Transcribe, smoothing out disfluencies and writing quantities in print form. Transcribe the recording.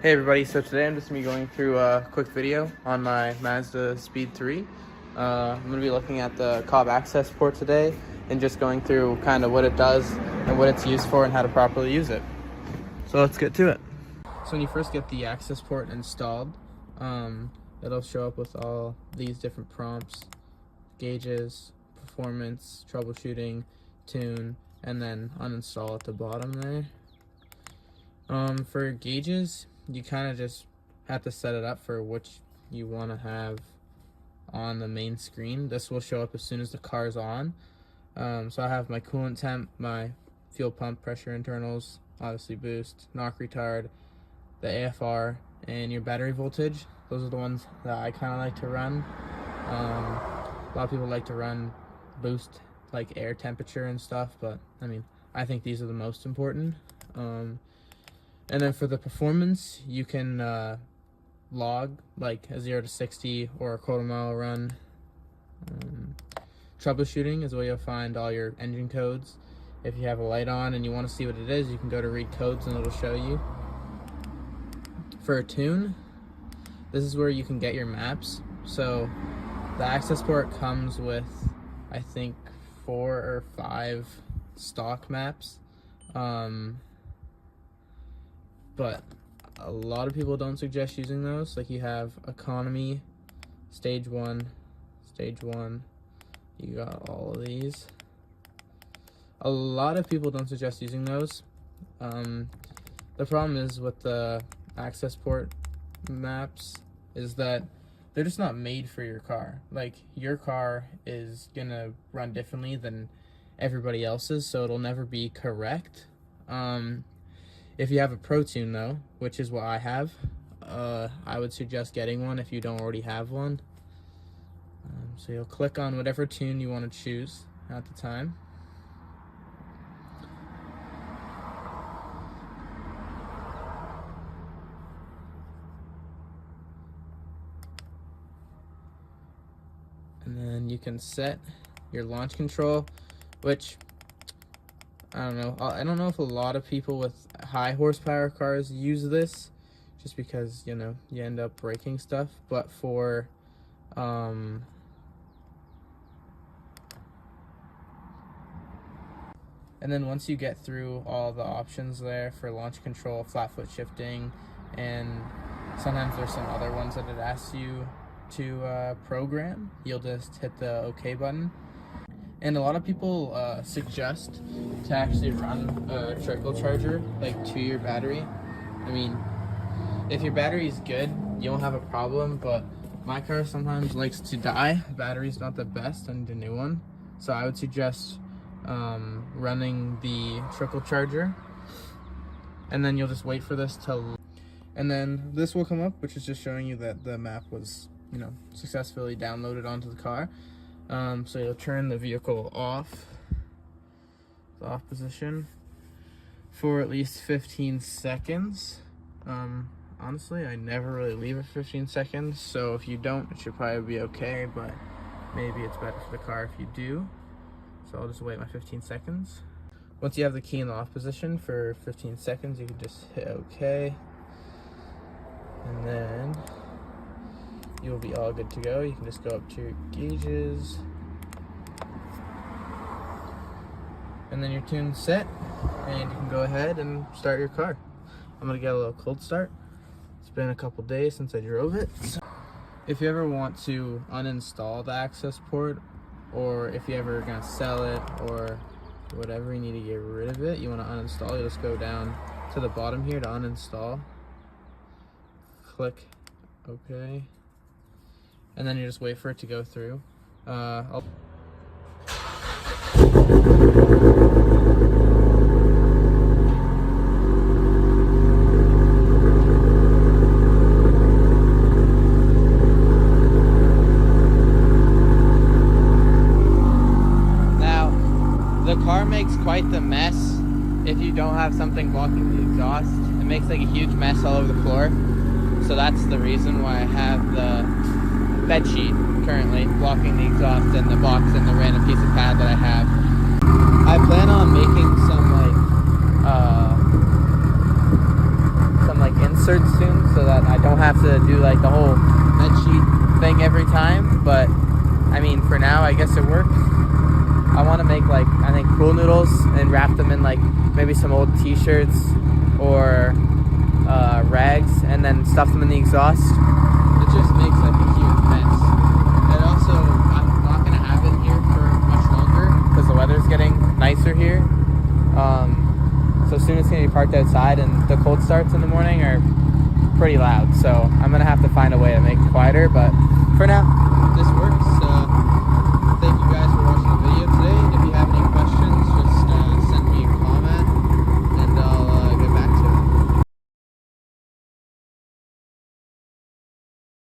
Hey everybody, so today I'm just going to be going through a quick video on my Mazda Speed 3. I'm going to be looking at the COBB Accessport today and just going through kind of what it does and what it's used for and how to properly use it. So let's get to it. So when you first get the Accessport installed, it'll show up with all these different prompts, gauges, performance, troubleshooting, tune, and then uninstall at the bottom there. For gauges, you kind of just have to set it up for which you want to have on the main screen. This will show up as soon as the car's on. So I have my coolant temp, my fuel pump pressure internals, obviously boost, knock retard, the AFR, and your battery voltage. Those are the ones that I kind of like to run. A lot of people like to run boost, like air temperature and stuff, but I mean, I think these are the most important. And then for the performance, you can log like a 0 to 60 or a quarter-mile run. Troubleshooting is where you'll find all your engine codes. If you have a light on and you want to see what it is, you can go to read codes and it'll show you. For a tune, this is where you can get your maps. So the Accessport comes with, I think, 4 or 5 stock maps. But a lot of people don't suggest using those. Like you have economy, stage 1, you got all of these. A lot of people don't suggest using those. The problem is with the Accessport maps is that they're just not made for your car. Like your car is gonna run differently than everybody else's, so it'll never be correct. If you have a Pro Tune though, which is what I have, I would suggest getting one if you don't already have one. So you'll click on whatever tune you want to choose at the time. And then you can set your launch control, which I don't know if a lot of people with high horsepower cars use this, just because, you know, you end up breaking stuff. But for and then once you get through all the options there for launch control, flat foot shifting, and sometimes there's some other ones that it asks you to program, you'll just hit the OK button. And a lot of people suggest to actually run a trickle charger like to your battery. I mean, if your battery is good, you won't have a problem, but my car sometimes likes to die. The battery's not the best. I need a new one. So I would suggest running the trickle charger, and then you'll just wait for this to, and then this will come up, which is just showing you that the map was, you know, successfully downloaded onto the car. So you'll turn the vehicle off, the off position, for at least 15 seconds. Honestly, I never really leave it 15 seconds, so if you don't, it should probably be okay, but maybe it's better for the car if you do. So I'll just wait my 15 seconds. Once you have the key in the off position for 15 seconds, you can just hit OK, and then you'll be all good to go. You can just go up to your gauges, and then your tune's set, and you can go ahead and start your car. I'm gonna get a little cold start. It's been a couple days since I drove it. If you ever want to uninstall the Accessport, or if you ever gonna sell it or whatever, you need to get rid of it, you want to uninstall, you just go down to the bottom here to uninstall, click OK, and then you just wait for it to go through. Now, the car makes quite the mess if you don't have something blocking the exhaust. It makes like a huge mess all over the floor. So that's the reason why I have the bed sheet currently blocking the exhaust and the box and the random piece of pad that I have. I plan on making some like insert soon so that I don't have to do like the whole bed sheet thing every time. But I mean, for now, I guess it works. I want to make like, I think, pool noodles and wrap them in like maybe some old t-shirts or rags, and then stuff them in the exhaust. It just makes like a huge mess. And also, I'm not going to have it here for much longer because the weather's getting nicer here. So soon it's going to be parked outside, and the cold starts in the morning are pretty loud. So I'm going to have to find a way to make it quieter, but for now, this works.